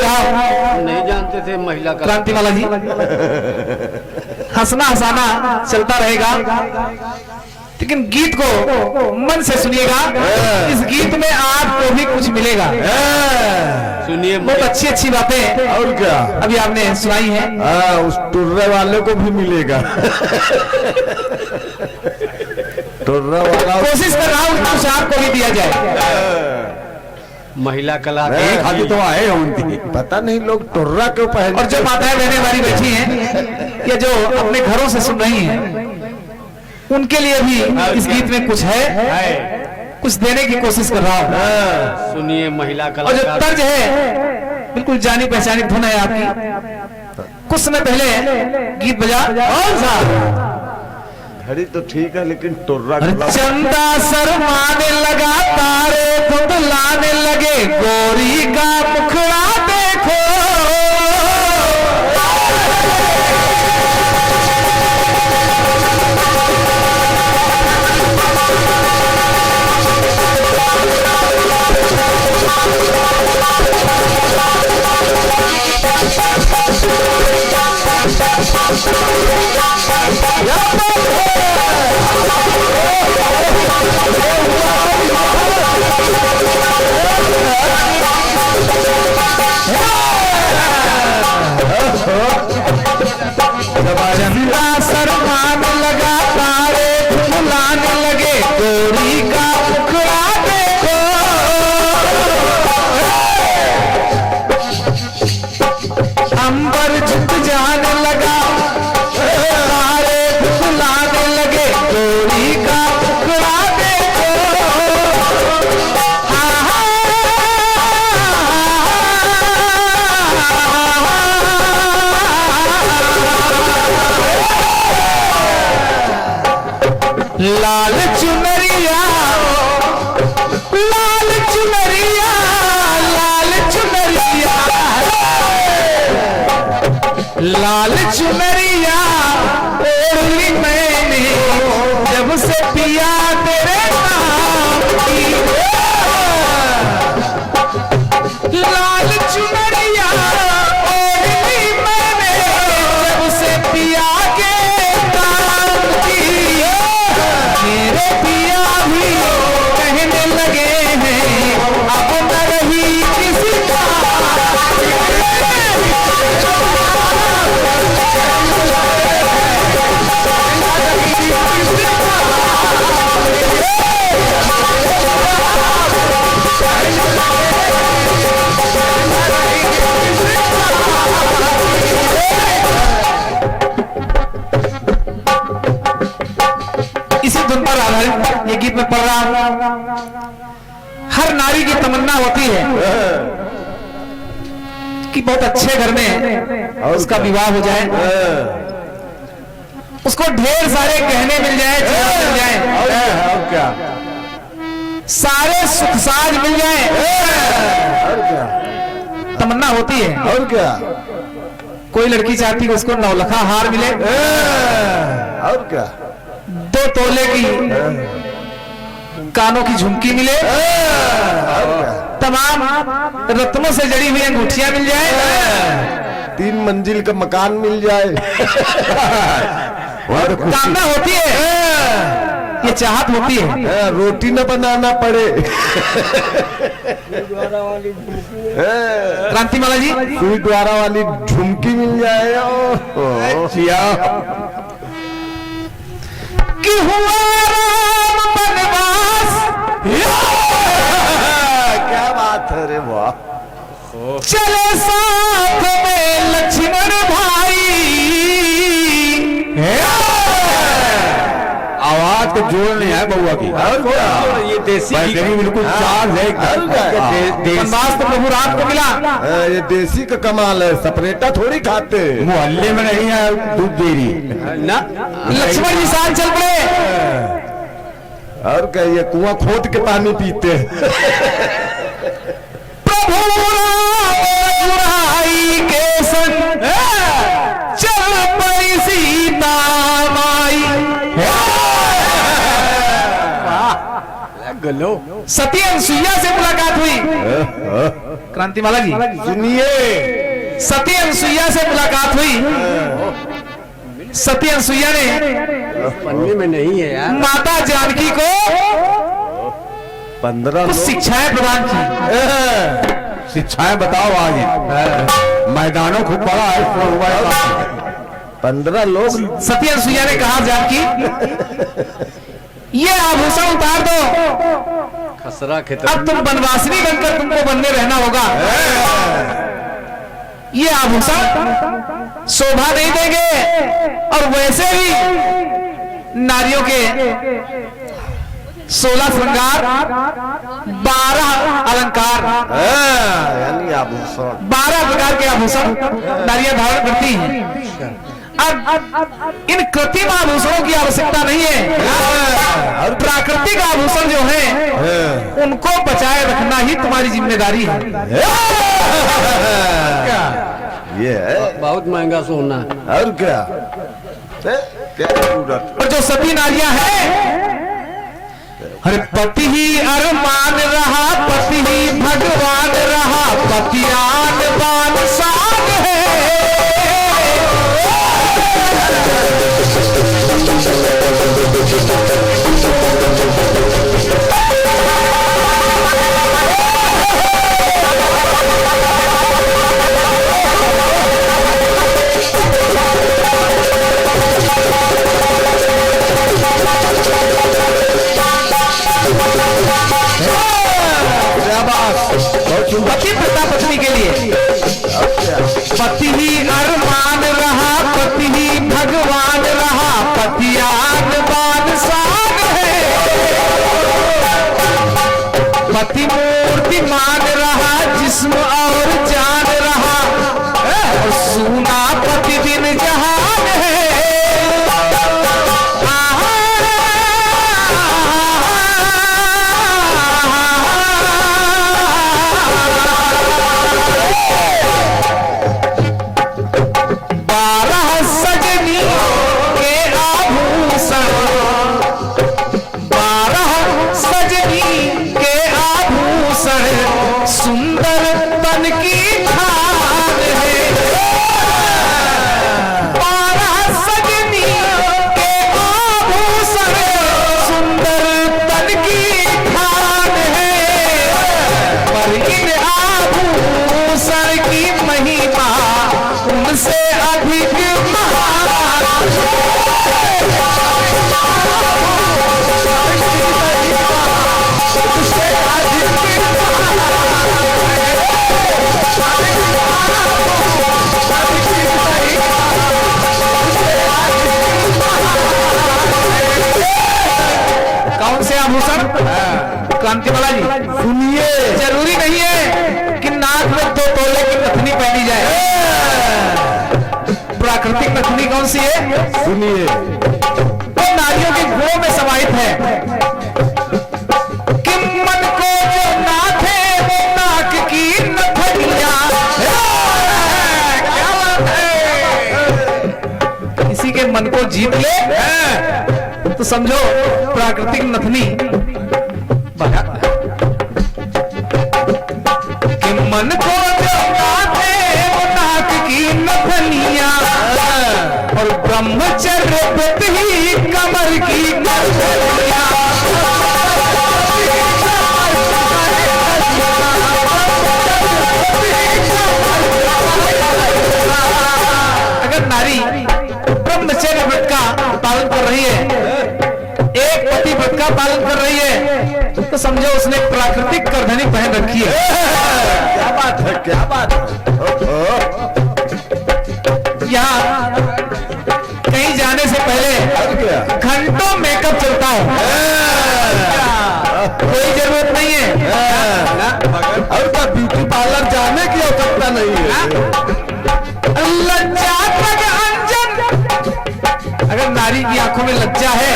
रहा। नहीं जानते थे महिला का क्रांतिमाला जी, हंसना हंसाना चलता रहेगा, लेकिन गीत को मन से सुनिएगा। इस गीत में आपको भी कुछ मिलेगा। सुनिए, बहुत अच्छी अच्छी बातें और क्या अभी आपने सुनाई है। उस टुर्रे वाले को भी मिलेगा। टुर्रा वाला कोशिश कर रहा हूँ कुछ आपको भी दिया जाए। महिला कला खाली तो आए उनकी पता नहीं लोग टुर्रा क्यों पहन। और जो माताएं बहनें हमारी बैठी हैं या जो अपने घरों से सुन रही हैं, उनके लिए भी इस गीत में कुछ है, कुछ देने की कोशिश कर रहा हूँ। सुनिए, महिला और कला जो तर्ज है बिल्कुल जानी पहचानी धुन है आपकी। कुछ समय पहले गीत बजा कौन सा? घड़ी तो ठीक है लेकिन टुर्रा चंदा शर्माने लगा, तारे धुंधलाने लगे, गोरी का मुखड़ा देखो। चंदा शर्माने लगा, तारे धुंधलाने लगे, गोरी का मुखड़ा देखो। अंबर झुक जाने लगा, तारे धुंधलाने लगे, गोरी का मुखड़ा देखो। लाल चुनरिया, लाल चुनरिया, लाल चुनरिया, लाल चुनरिया ओढ़ी मैंने जब से पिया तेरे नाम की। लाल चुनरिया ओढ़ी मैंने जब से पिया के नाम की। मेरे पिया भी कहने लगे हैं अब न रही किसी का। इसी धुन पर आधारित ये गीत में पढ़ रहा हूं। हर नारी की तमन्ना होती है कि बहुत अच्छे घर में उसका विवाह हो जाए, उसको ढेर सारे गहने मिल जाए, चीजें मिल जाए, और क्या सारे सुख साज मिल जाए, और क्या तमन्ना होती है। और क्या कोई लड़की चाहती है उसको 9 लाख हार मिले, और क्या 2 तोले की कानों की झुमकी मिले, तमाम रत्नों से जड़ी हुई अंगूठियां मिल जाए, 3 मंजिल का मकान मिल जाए। कामना होती है, ये चाहत होती है। रोटी न बनाना पड़े। क्रांतिमाला जी, सुई द्वारा वाली झुमकी मिल जाए। कि हुआ राम वनवास, क्या बात है रे वाह। चले साथ में लक्ष्मण भाई। आवाज को जोड़ नहीं है बउआ की। और ये देसी बिल्कुल चार्ज है। वनवास तो प्रभु राम को मिला। ये देसी का कमाल है, सपरेटा थोड़ी खाते। मोहल्ले में नहीं है दूध डेयरी ना। लक्ष्मण जी साथ चल पड़े। और क्या ये कुआं खोद के पानी पीते हैं। प्रभु राम के संग चल पड़ी सीता माई। गलो सती अनुसुईया से मुलाकात हुई। क्रांतिमाला जी सुनिए। सती अनसुईया से मुलाकात हुई। सती अनसुईया ने पन्ने में नहीं है यार। माता जानकी को 15 कुछ शिक्षाएं प्रदान की। शिक्षाएं बताओ आज। मैदानों खूब पड़ा है 15 लोग। सती अनसुईया ने कहा जानकी ये आभूषण उतार दो, खसरा खेत अब तुम बनवासिनी बनकर तुमको बनने रहना होगा। ये आभूषण शोभा नहीं देंगे और वैसे ही नारियों के 16 श्रृंगार 12 अलंकार यानी आभूषण 12 प्रकार के आभूषण नारियां धारण करती हैं। अब इन कृत्रिम आभूषणों की आवश्यकता नहीं है और प्राकृतिक आभूषण जो है उनको बचाए रखना ही तुम्हारी जिम्मेदारी है। ये है। बहुत महंगा सोना है। और क्या क्या जरूरत। और जो सती नारियां हैं, अरे पति ही अरमान रहा, पति ही भगवान रहा, पति आन बान शान है। पति पिता पत्नी के लिए पति ही अरमान रहा, पति ही भगवान रहा, पति आन बान शान है। पति मूर्तिमान रहा, जिस्म और जान रहा, और सूना पति बिन जहान है। सुंदर तन की खान है। 12 सजनी के आभूषण सुंदर तन की खान है। पर इन आभूषण की महिमा उनसे अधिक महान आभूषण। क्रांतिमाला जी सुनिए, जरूरी नहीं है कि नाक में 2 तोले की नथनी पहनी जाए। प्राकृतिक नथनी कौन सी है? सुनिए, वो नारियों के गुणों में समाहित है कि मन को जो नाथे वो नाक की नथनियां। क्या बात है। किसी के मन को जीत ले तो समझो प्राकृतिक नथनी कि मन को जो नाथे वो नाक की नथनियां, और ब्रह्मचर्य व्रत ही कमर की नथनियां। अगर नारी ब्रह्मचर्य व्रत का पालन कर रही है, एक पति व्रत का पालन कर रही है, तो समझो उसने प्राकृतिक करधनी पहन रखी है। क्या बात है, क्या बात है। यहाँ कहीं जाने से पहले घंटों मेकअप चलता है, कोई जरूरत नहीं है। और क्या ब्यूटी पार्लर जाने की आवश्यकता नहीं है। लज्जा तक अंजन, अगर नारी की आंखों में लज्जा है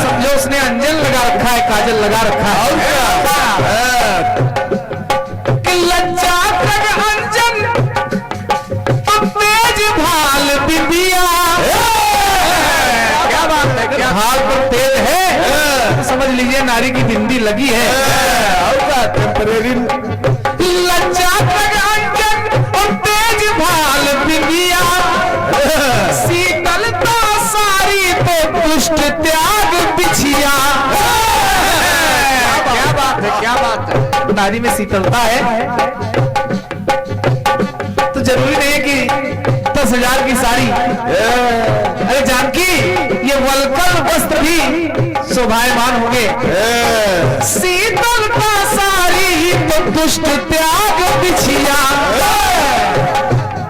समझो उसने अंजन लगा रखा है, काजल लगा रखा है। कि लज्जा तक अंजन तेज भाल बिबिया। क्या बात है, क्या भाल पर तेज है तो समझ लीजिए नारी की बिंदी लगी है। और क्या टेम्परेरी लज्जा नारी में शीतलता है तो जरूरी नहीं है कि 10,000 की साड़ी। अरे जानकी, ये वलकल वस्त्र भी शोभायमान होंगे। शीतलता साड़ी तो दुष्ट त्याग बिछिया,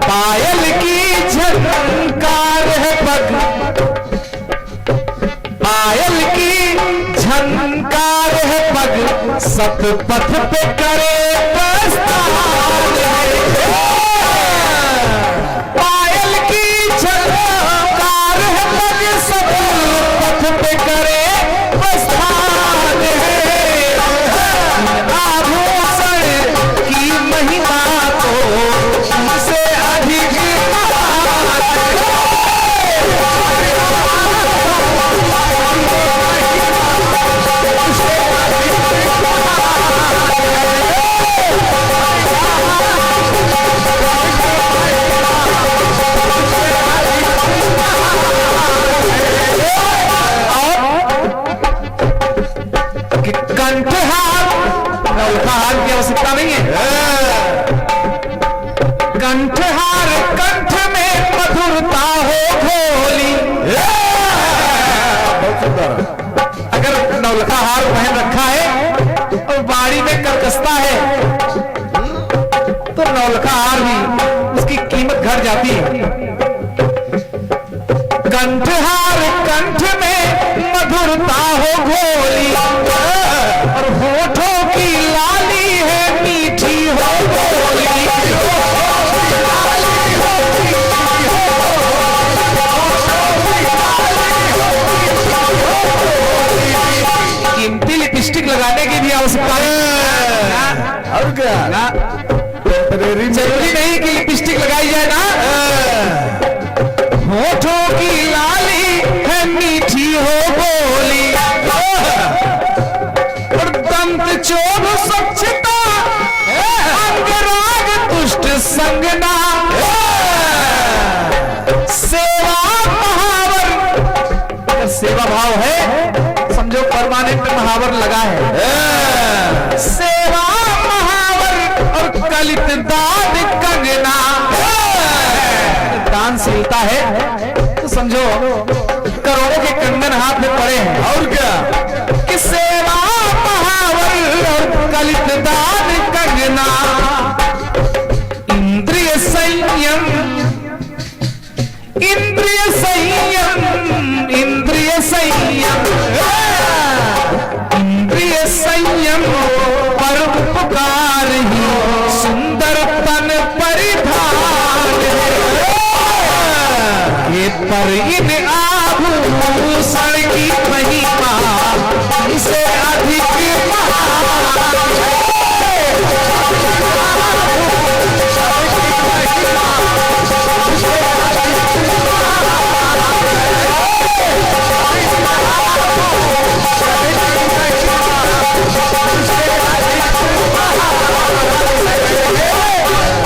पायल की झनकार है पग, पायल की झनकार है पग, सत पथ पे करे प्रस्थान है। पायल की झनकार है पग, सत पथ पे करे प्रस्थान है। आभूषण की महिमा तो उनसे अधिक कंठहार, नौलखाहार की आवश्यकता नहीं है। कंठहार, कंठ में मधुरता हो घोली। अगर नौलखाहार पहन रखा है और बाड़ी में कर्कशता है तो नौलखाहार भी उसकी कीमत घट जाती है। कंठहार, कंठ में मधुरता हो घोली, और होठों की लाली है मीठी हो बोली। कीमती लिपस्टिक लगाने की भी आवश्यकता है। और क्या ना जरूरी नहीं कि लिपस्टिक लगाई जाए ना। होठों की लाली है मीठी हो बोली, और दंत चोर स्वच्छता, अंगराग दुष्ट संगना, सेवा महावर। अगर सेवा भाव है समझो परमानेंट महावर लगा है। सेवा महावर और कलित दान कंगना, दानशीलता है तो समझो करोड़ों के कंगन हाथ में पड़े हैं। और क्या कि सेवा महावर और कलित दान कंगना, इंद्रिय संयम, इंद्रिय संयम, इंद्रिय संयम, इंद्रिय संयम पर उपकार ही सुंदर तन परिधान है। ये पर इन आभूषण की महिमा इसे अधिक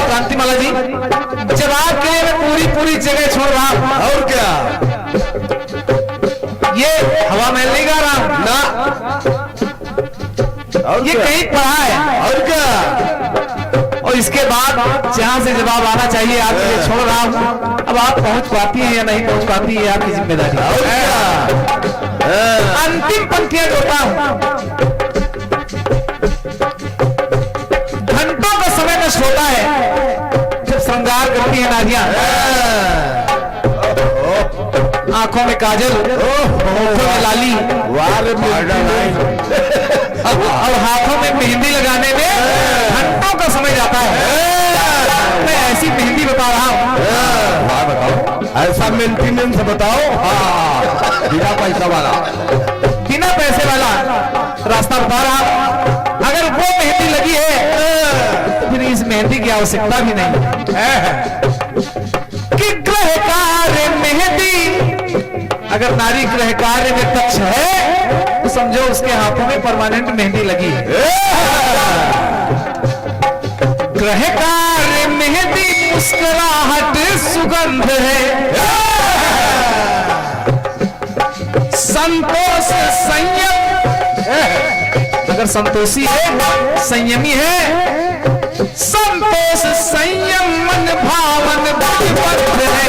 क्रांतिमाला जी, जब आपके लिए मैं पूरी जगह छोड़ रहा हूं। और क्या, ये हवा महल नहीं गा रहा हूं ना, और ये कहीं पढ़ा है। और क्या, और इसके बाद जहां से जवाब आना चाहिए आपके लिए छोड़ रहा हूं। अब आप पहुंच पाती हैं या नहीं पहुंच पाती है आपकी जिम्मेदारी। अंतिम पंक्तियां जोड़ता हूं। घंटों का समय नष्ट होता है जब श्रृंगार करती है नारियां। आंखों में काजल, होठों में लाली, और हाथों में मेहंदी लगाने में घंटों का समय जाता है। मैं ऐसी मेहंदी बता रहा हूँ। बताओ, ऐसा मेंटेनेंस बताओ। हाँ, बिना पैसा वाला, बिना पैसे वाला रास्ता बता रहा हूँ। अगर वो मेहंदी लगी है तो फिर इस मेहंदी की आवश्यकता भी नहीं है। कि ग्रह कार्य मेहंदी, अगर नारी ग्रह कार्य में दक्ष है तो समझो उसके हाथों में परमानेंट मेहंदी लगी है। ग्रह कार्य मेहंदी मुस्कुराहट सुगंध है। संतोष संयम, अगर मगर संतोषी है, संयमी है। संतोष संयम मन भावन बलिबद्ध है।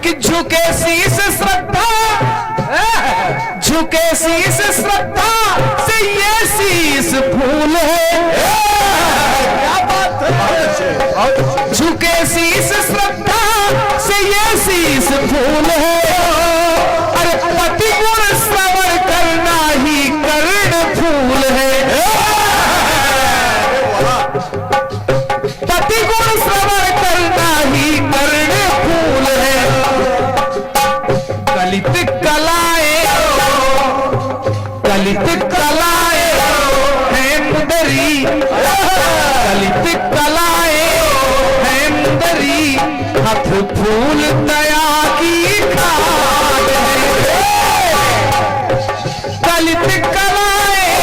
कि झुके शीश श्रद्धा, झुके शीश श्रद्धा से ये शीश फूल है। क्या बात है। झुके शीश श्रद्धा से ये शीश फूल है। अरे पति गुण श्रवण करना ही कर्ण फूल है। पति गुण श्रवण करना ही कर्ण फूल है। कलित कलाएं, कलित कलाएं हैं मुदरी, कलित कलाएं हैं मुदरी, हथ फूल दया की खाद है। कलित कलाएं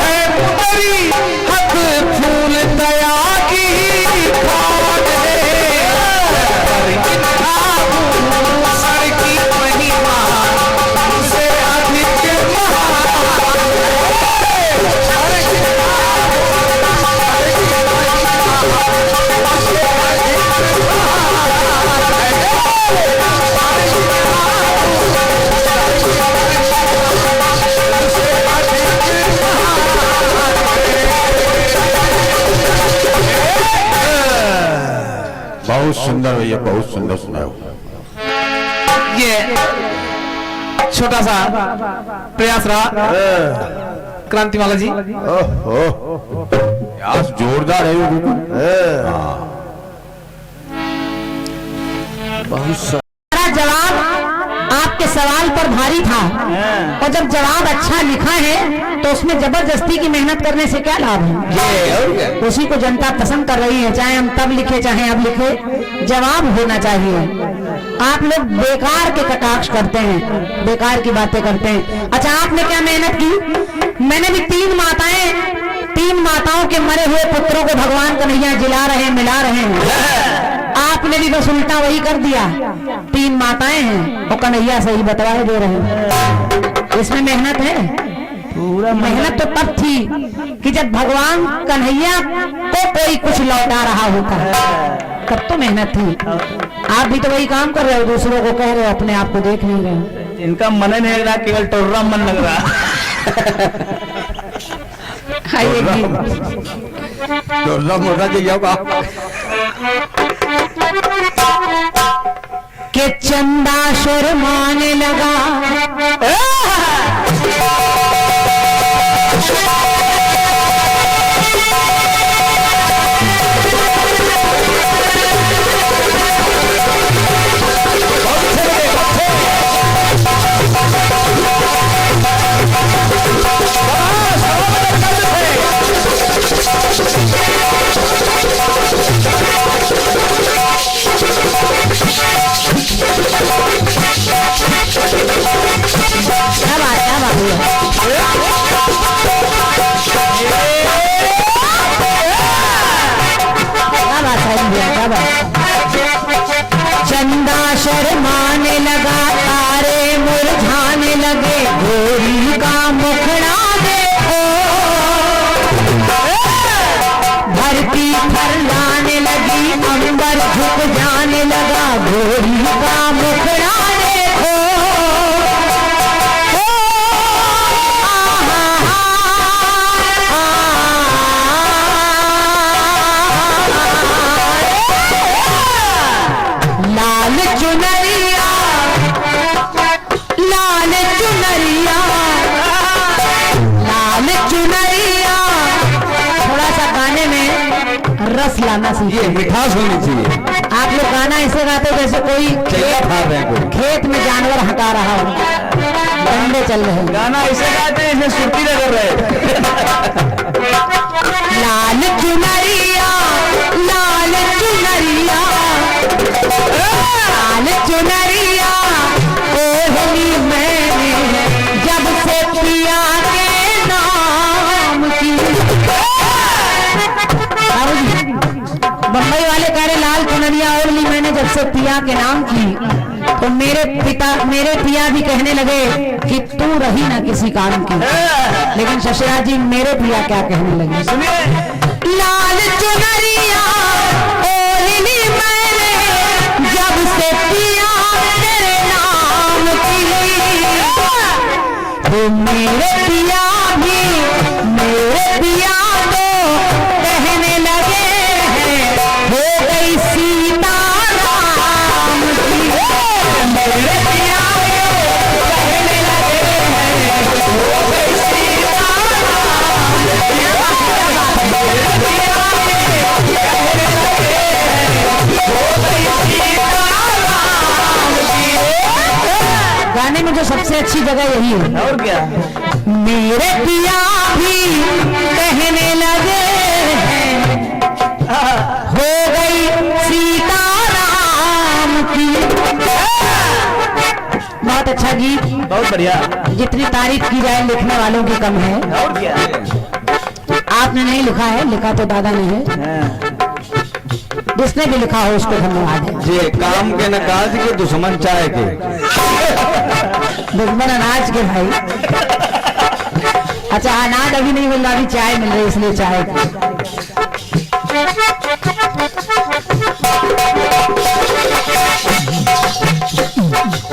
हैं मुदरी, हथ फूल दया की खाद है। पर इनका भूषण की महिमा से अधिक महान बहुत सुंदर भैया, बहुत सुंदर सुनाओ। ये छोटा सा प्रयास रहा क्रांतिमाला जी। यार जोरदार है वो। बहुत मेरा जवाब आपके सवाल पर भारी था, और जब जवाब अच्छा लिखा है तो उसमें जबरदस्ती की मेहनत करने से क्या लाभ है। उसी को जनता पसंद कर रही है, चाहे हम तब लिखे चाहे अब लिखे, जवाब होना चाहिए। आप लोग बेकार के कटाक्ष करते हैं, बेकार की बातें करते हैं। अच्छा, आपने क्या मेहनत की? मैंने भी तीन माताओं के मरे हुए पुत्रों को भगवान कन्हैया जिला रहे मिला रहे हैं। आपने भी बस उल्टा वही कर दिया। 3 माताएं हैं और कन्हैया सही बतवाए दे रहे हैं। इसमें मेहनत है, पूरा मेहनत तो तब थी कि जब भगवान कन्हैया को कोई कुछ लौटा रहा होता, तब तो मेहनत थी। आप भी तो वही काम कर रहे हो, दूसरों को कह रहे हो, अपने आप को देख नहीं रहे। इनका मन नहीं लग रहा, केवल टोर्रा मन लग रहा। मोटा चाहिए के चंदा शर्माने लगा, चंदा शर्माने लगा, तारे मुरझाने लगे, गोरी का मुखड़ा देखो, धरती फरलाने लगी, अंबर झुक जाने लगा, गोरी का मुखड़ा देखो। लाल चुनरिया, लाल चुनरिया, लाल चुनरिया। थोड़ा सा गाने में रस लाना सीखिए, मिठास होनी चाहिए। आप लोग गाना ऐसे गाते जैसे कोई खेत में जानवर हटा रहा हो, डंडे चल रहे हैं। गाना ऐसे गाते हैं जैसे सुर्ती लग रहे हैं। लाल चुनरिया, लाल चुनरिया, लाल चुनरिया ओढ़नी मैंने जब से पिया के नाम की। बम्बई वाले कह रहे लाल चुनरिया ओढ़ ली जब से पिया के नाम की तो मेरे पिया भी कहने लगे कि तू रही ना किसी काम की। लेकिन शशिया जी मेरे पिया क्या कहने लगे, सुनिए। लाल चुनरिया ओढ़ी मैंने जब से पिया तेरे नाम की, तो मेरे पिया भी मेरे पिया तो कहने लगे हैं हो गई सीता राम की। मेरे पिया कहने लगे हैं हो गई सीता राम की। मेरे पिया कहने लगे हैं हो गई सीता राम की। गाने में जो सबसे अच्छी जगह यही है। और क्या? मेरे पिया भी कहने लगे हैं हो गई सीता राम की। बहुत अच्छा गीत, बहुत बढ़िया। जितनी तारीफ की जाए लिखने वालों की कम है। और क्या? आपने नहीं लिखा है, लिखा तो दादा ने है। जिसने भी लिखा हो उसको धन्यवाद है। जी काम के न काज के दुश्मन चाय के। दुश्मन अनाज के भाई। अच्छा अनाज अभी नहीं मिल रहा, अभी चाय मिल रही इसलिए चाय की।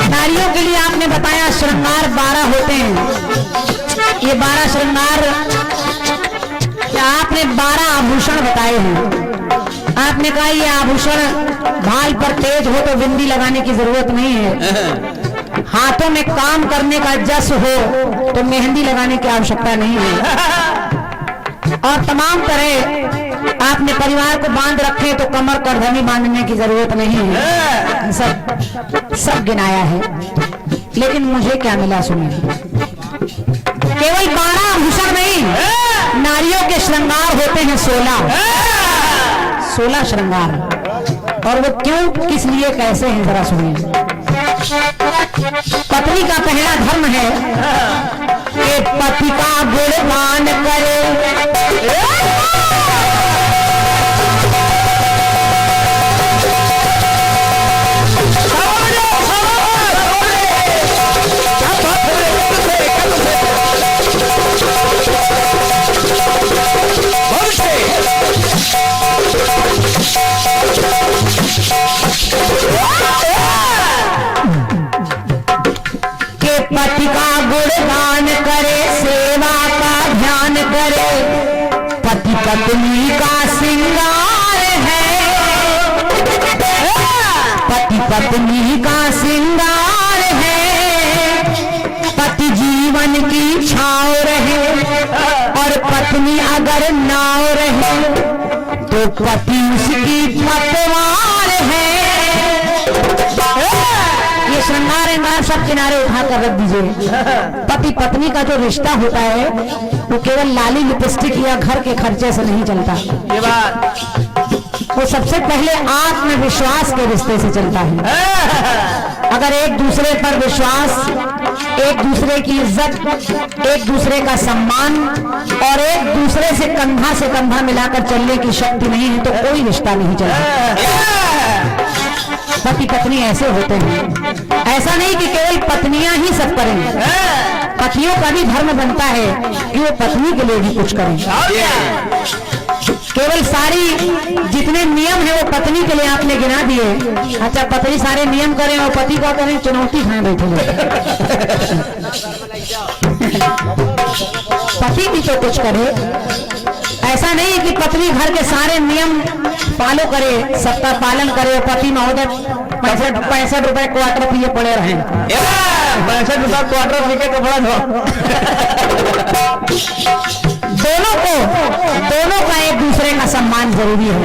नारियों के लिए आपने बताया श्रृंगार 12 होते हैं। ये 12 श्रृंगार, आपने 12 आभूषण बताए हैं। आपने कहा ये आभूषण भाल पर तेज हो तो बिंदी लगाने की जरूरत नहीं है, हाथों में काम करने का जस हो तो मेहंदी लगाने की आवश्यकता नहीं है, और तमाम तरह आपने परिवार को बांध रखे तो कमर करधनी बांधने की जरूरत नहीं है। सब गिनाया है, लेकिन मुझे क्या मिला सुनिए। केवल 12 आभूषण नहीं, नारियों के श्रृंगार होते हैं 16 श्रृंगार। और वो क्यों, किस लिए, कैसे हैं जरा सुनिए। पत्नी का पहला धर्म है कि पति का गुणगान करे, पति का गुणगान करे, सेवा का ध्यान करे। पति पत्नी का श्रृंगार है, पति पत्नी का श्रृंगार है। पति जीवन की छाँव रहे और पत्नी अगर नाव रहे तो पति उसकी पतवार है। ये श्रृंगार इंगार सब किनारे उठाकर रख दीजिए। पति पत्नी का जो रिश्ता होता है वो केवल लाली लिपस्टिक या घर के खर्चे से नहीं चलता। ये बात वो सबसे पहले आत्मविश्वास के रिश्ते से चलता है। अगर एक दूसरे पर विश्वास, एक दूसरे की इज्जत, एक दूसरे का सम्मान और एक दूसरे से कंधा मिलाकर चलने की शक्ति नहीं है तो कोई रिश्ता नहीं चलता। पति पत्नी ऐसे होते हैं। ऐसा नहीं कि केवल पत्नियां ही सब करें, पतियों का भी धर्म बनता है कि वो पत्नी के लिए भी कुछ करें। केवल सारी जितने नियम है वो पत्नी के लिए आपने गिना दिए। अच्छा पत्नी सारे नियम करें और पति को करें चुनौती खाए बैठे। पति भी तो कुछ करे। ऐसा नहीं कि पत्नी घर के सारे नियम फॉलो करे, सबका पालन करे, पति महोदय 65 रुपए क्वार्टर पिए पड़े रहे। 65 रुपए क्वार्टर पी के कपड़ा धो। दोनों का एक दूसरे का सम्मान जरूरी है,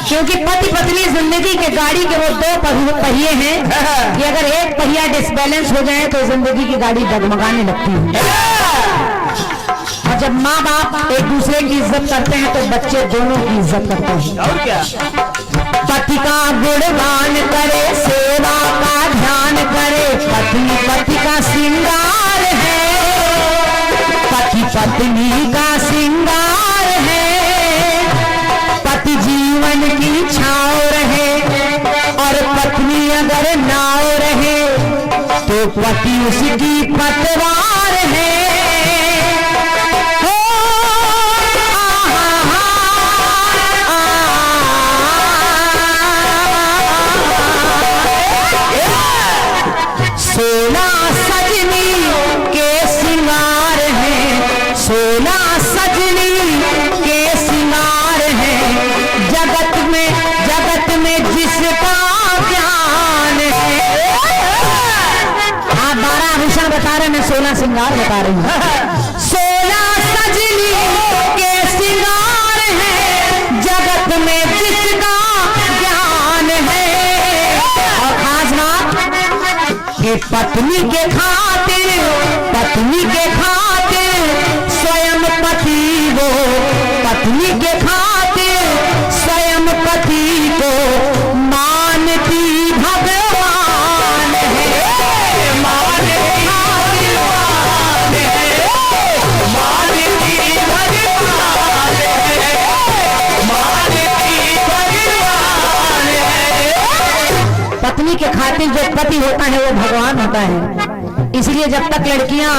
क्योंकि पति पत्नी जिंदगी के गाड़ी के वो 2 पहिए हैं कि अगर एक पहिया डिसबैलेंस हो जाए तो जिंदगी की गाड़ी डगमगाने लगती है। और जब माँ बाप एक दूसरे की इज्जत करते हैं तो बच्चे दोनों की इज्जत करते हैं। और क्या? पति का गुणगान करे, सेवा का ध्यान करे। पत्नी पति का श्रृंगार है, पति पत्नी का श्रृंगार है। पति जीवन की छाँव रहे और पति उसकी पतवार है। हो, सोना सजनी के सिंगार है, सोना सजनी के सिंगार है, जगत में जिसका ज्ञान है। आप 12 आभूषण बता रहे, मैं 16 श्रृंगार बता रही हूँ। सोना सजनी के सिंगार है, जगत में जिसका ज्ञान है। और खास बात कि पत्नी के खातिर स्वयं पति वो, पत्नी के खातिर स्वयं पति को मानती भगवान है, मानती भगवान है, मानती भगवान है, मानती भगवान है। पत्नी के खातिर जो पति होता है वो भगवान होता है। इसलिए जब तक लड़कियां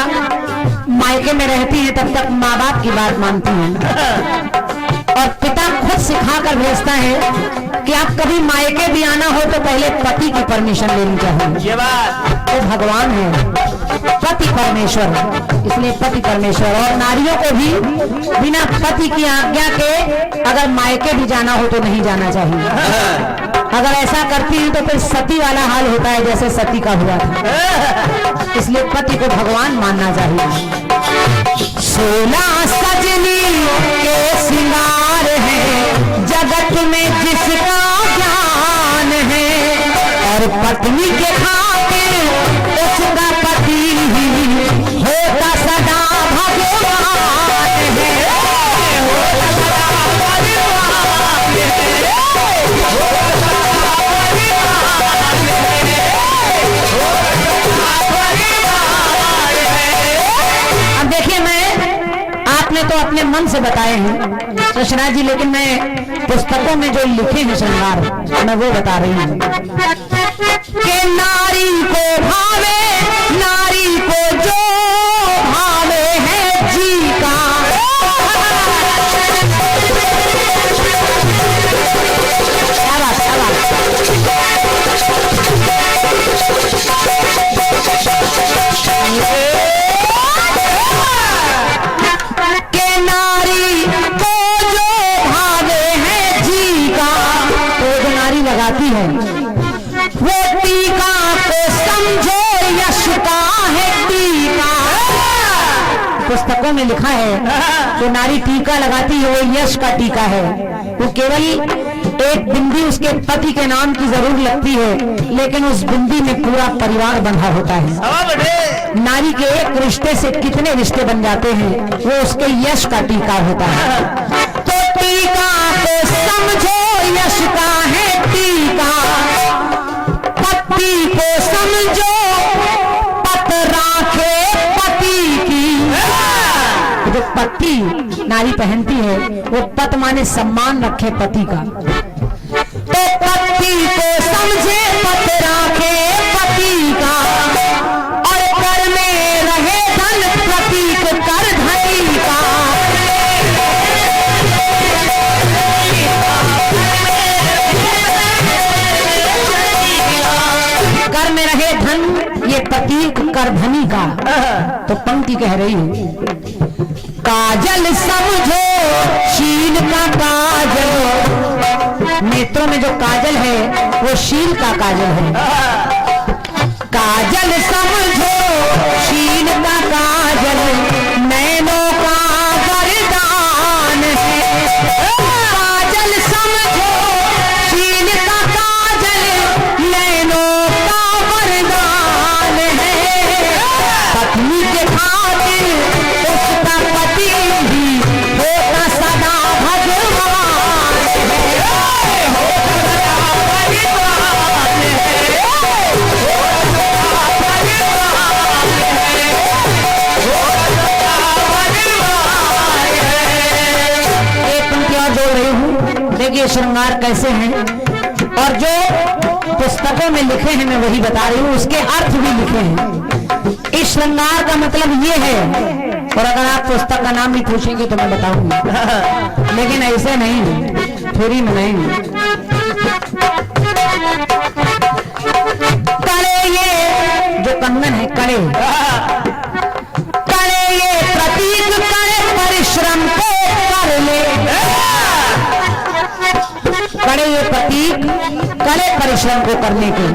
मायके में रहती हैं तब तक माँ बाप की बात मानती हैं, और पिता खुद सिखाकर भेजता है कि आप कभी मायके भी आना हो तो पहले पति की परमिशन लेनी चाहिए। ये बात तो भगवान है, पति परमेश्वर, इसलिए पति परमेश्वर। और नारियों को भी बिना पति की आज्ञा के अगर मायके भी जाना हो तो नहीं जाना चाहिए। अगर ऐसा करती है तो फिर सती वाला हाल होता है जैसे सती का हुआ था। इसलिए पति को भगवान मानना चाहिए। सोना सजनी के सिंगार है, जगत में जिसका ज्ञान है, और पत्नी के खातिर उसका पति होता सदा भगवान है, होता सदा भगवान है, अब देखिए, आपने तो अपने मन से बताए हैं कृष्णा जी, लेकिन मैं पुस्तकों में जो लिखे हैं श्रृंगार मैं वो बता रही हूँ कि नारी को भावे, नारी को जो भावे है जी का, क्या बात, क्या बात। नारी को जो भावे है जी का, तो जो नारी लगाती है वो टीका को समझो यश का है टीका। पुस्तकों में लिखा है जो नारी टीका लगाती है वो यश का टीका है। वो केवल एक बिंदी उसके पति के नाम की जरूर लगती है, लेकिन उस बिंदी में पूरा परिवार बंधा होता है। नारी के एक रिश्ते से कितने रिश्ते बन जाते हैं, वो उसके यश का टीका होता है। तो टीका को समझो यश का है टीका, पति को समझो पत राखे पति की। जो पति नारी पहनती है वो पत माने सम्मान रखे पति का, तो पति को समझे पत राखे पति का, और कर में रहे धन प्रतीक कर धनी का। कर में रहे धन ये प्रतीक कर धनी का। तो पंक्ति कह रही है, काजल समझो शील का काजल, नेत्रों में जो काजल है वो शील का काजल है। काजल समझो शील का काजल, नैनों का वरदान है। काजल समझो शील का काजल, नैनों का वरदान है। पत्नी के खातिर उसका पति भी होता सदा भगवान है, होता सदा भगवान है, होता सदा भगवान है, होता सदा भगवान है। एक पंक्ति और जोड़ रही हूँ, देखिए श्रृंगार कैसे हैं। और जो पुस्तकों में लिखे हैं, मैं वही बता रही हूँ, उसके अर्थ भी लिखे हैं। इस श्रृंगार का मतलब ये है, और अगर आप पुस्तक का नाम भी पूछेंगे तो मैं बताऊंगी, लेकिन ऐसे नहीं, फ्री में नहीं। कड़े ये जो कंगन है, कड़े ये प्रतीक करे परिश्रम को कर ले। कड़े ये प्रतीक करे परिश्रम को करने के,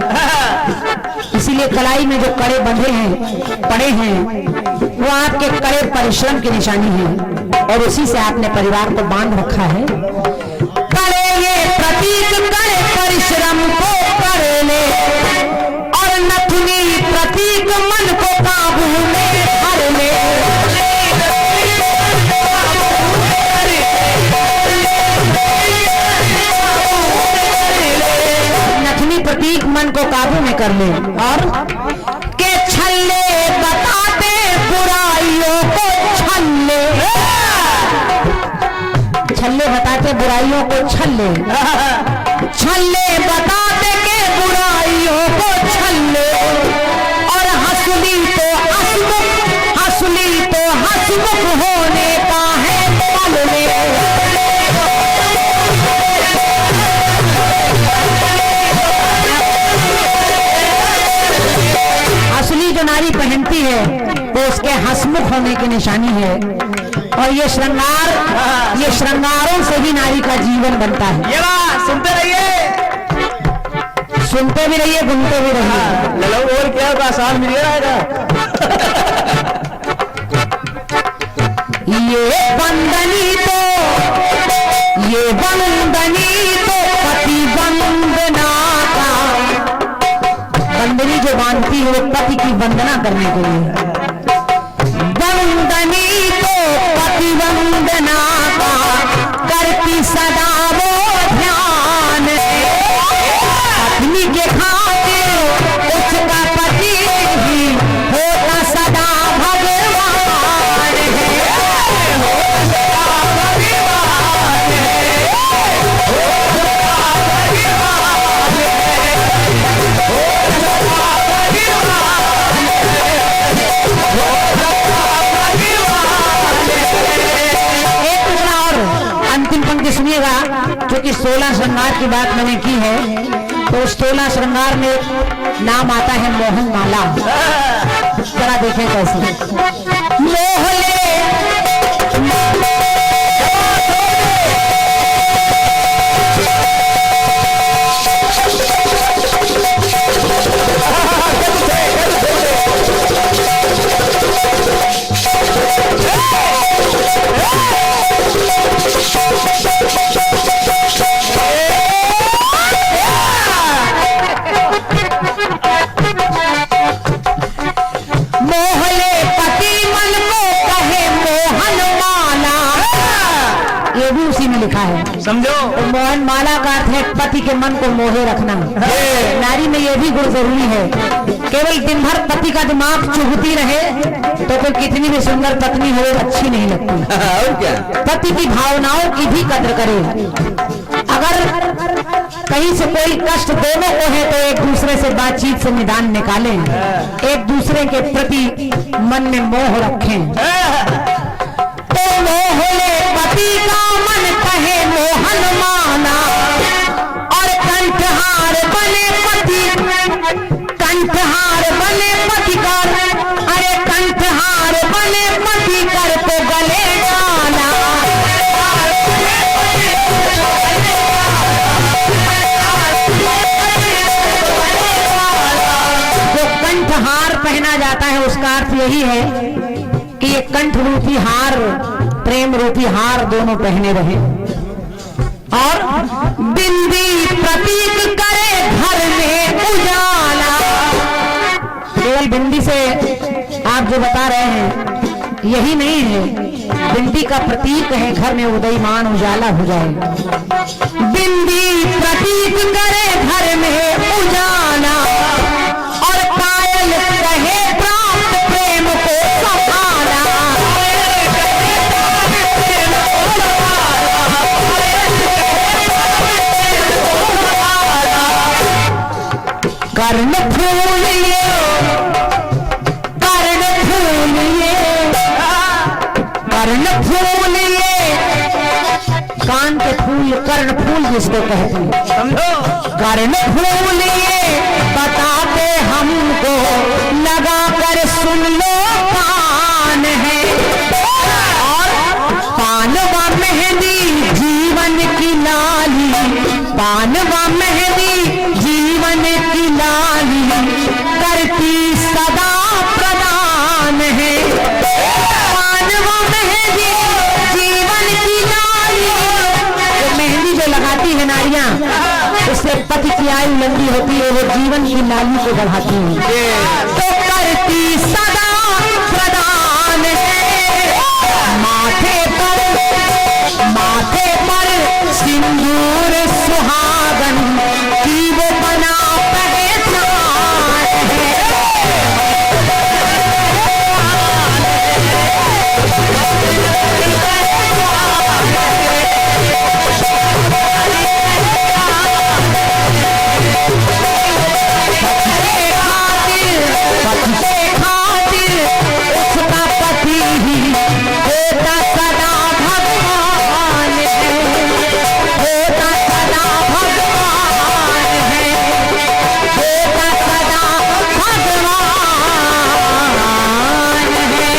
इसीलिए कलाई में जो कड़े बंधे हैं, पड़े हैं, वो आपके कड़े परिश्रम की निशानी है, और उसी से आपने परिवार को बांध रखा है। कड़े ये प्रतीक करे परिश्रम को कर ले, और नथुनी प्रतीक मन को काबू में धर ले। नथुनी प्रतीक मन को काबू में कर ले, और के छल्ले बताते बुराइयों को छल्ले, छल्ले बताते बुराइयों को छल्ले, छल्ले बताते के बुराइयों को छल्ले, और हंसली तो हंसमुख, हंसली तो हंसमुख होने का है पल में। असली जो नारी पहनती है वो उसके हंसमुख होने की निशानी है, और ये श्रृंगारों से ही नारी का जीवन बनता है। ये बात सुनते रहिए, सुनते भी रहिए, घूमते भी रहिए। ललो और क्या आसान मिल जाएगा। ये बंदनी तो पति वंदना का, बंदनी जो बांधती है वो पति की वंदना करने के लिए। वंदनी तो पति वंदना का करती सदा वो ध्यान, पत्नी के खातिर उसका पति ही होता सदा भगवान है। अंतिम पंक्ति सुनिएगा, क्योंकि 16 श्रृंगार की बात मैंने की है, तो 16 श्रृंगार में नाम आता है मोहन माला। जरा देखें कैसे मोहले लिखा है, समझो। तो मोहन माला का अर्थ है पति के मन को मोहे रखना। नारी में यह भी गुण जरूरी है, केवल दिन भर पति का दिमाग चुभती रहे तो फिर कितनी भी सुंदर पत्नी हो अच्छी नहीं लगती। और क्या, पति की भावनाओं की भी कद्र करे। अगर कहीं से कोई कष्ट दोनों को है तो एक दूसरे से बातचीत से निदान निकालें, एक दूसरे के प्रति मन में मोह रखें। तो मोहले पति का मन कहे मोहन माना, और कंठहार बने पति, कंठहार बने पति कर, अरे कंठहार बने पति कर को गले डाला। जो कंठहार पहना जाता है उसका अर्थ यही है कि ये कंठ रूपी हार, प्रेम रूपी हार दोनों पहने रहे, और बिंदी प्रतीक करे घर में उजाला। केवल बिंदी से आप जो बता रहे हैं यही नहीं है, बिंदी का प्रतीक है घर में उदयमान उजाला हो जाए। बिंदी प्रतीक करे घर में उजाला, और पायल कहे प्राप्त प्रेम को सहारा। कर्ण फूलिए कर्ण फूलिए कर्ण फूलिए, कान के फूल कर्ण फूल जिसको कहते हैं, समझो। कर्ण फूलिए बताते हमको लगा कर सुन लो कान है, और पानवा मेहंदी जीवन की लाली, पानवा मेहंदी जीवन की लाली करती सदा प्रदान है। पानवा मेहंदी जीवन की लाली, जो मेहंदी जो लगाती है नारियां, उससे पति की आयु लंबी होती है, वो जीवन की लाली को बढ़ाती है, तो करती सदा प्रदान है। माथे पर सिंदूर सुहागन की वो बना पहचान है। उसका पति ही होता सदा भगवान है, होता सदा भगवान है, होता सदा भगवान है।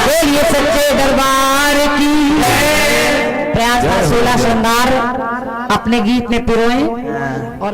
बोलिए सच्चे दरबार की। प्रयास का 16 श्रृंगार अपने गीत में पिरोए और